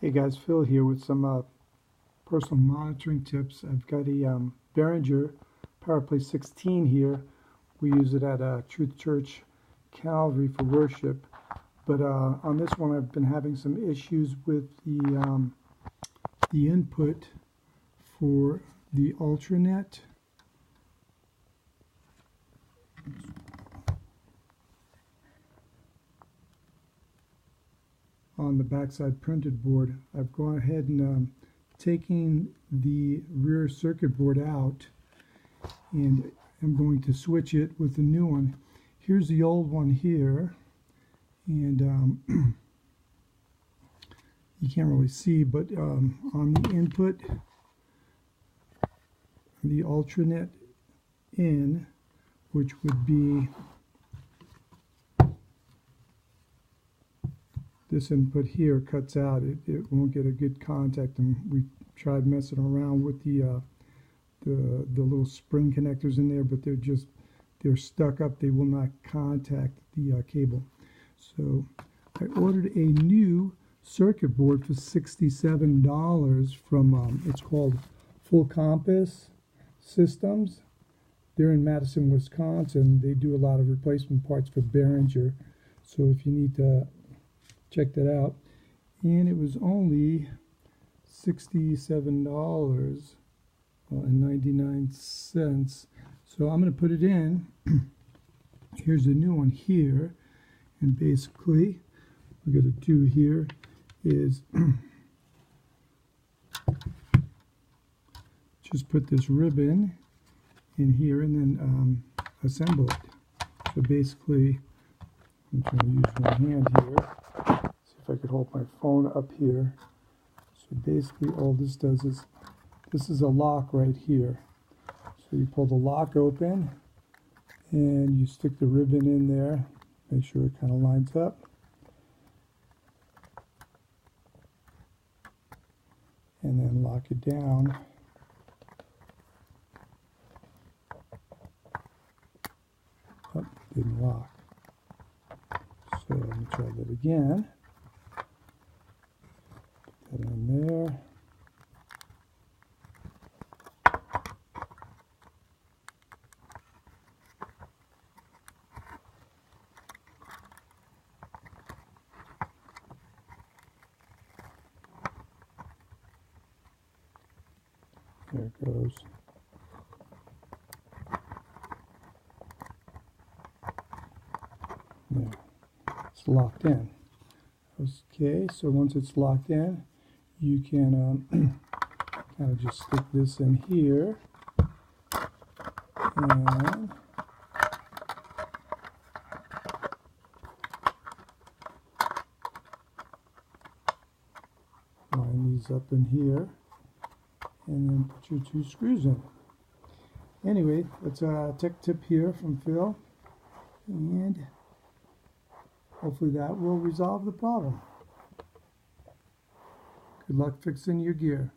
Hey guys, Phil here with some personal monitoring tips. I've got a Behringer Powerplay 16 here. We use it at Truth Church Calvary for worship. But on this one, I've been having some issues with the input for the Ultranet. On the backside printed board, I've gone ahead and taking the rear circuit board out, and I'm going to switch it with the new one. Here's the old one here, and you can't really see, but on the input, the Ultranet in, which would be this input here, cuts out. It won't get a good contact, and we tried messing around with the little spring connectors in there, but they're stuck up. They will not contact the cable. So I ordered a new circuit board for $67 from it's called Full Compass Systems. They're in Madison, Wisconsin. They do a lot of replacement parts for Behringer. So if you need to check that out. And it was only $67.99. So I'm going to put it in. Here's the new one here. And basically, what we're going to do here is just put this ribbon in here and then assemble it. So basically, I'm trying to use my hand here. See if I could hold my phone up here. So basically all this does is, this is a lock right here. So you pull the lock open and you stick the ribbon in there. Make sure it kind of lines up. And then lock it down. Oh, didn't lock. So let me try that again. Put that in there. There it goes. There. It's locked in. Okay, so once it's locked in, you can kind of just stick this in here, and line these up in here, and then put your two screws in. Anyway, that's a tech tip here from Phil, and hopefully that will resolve the problem. Good luck fixing your gear.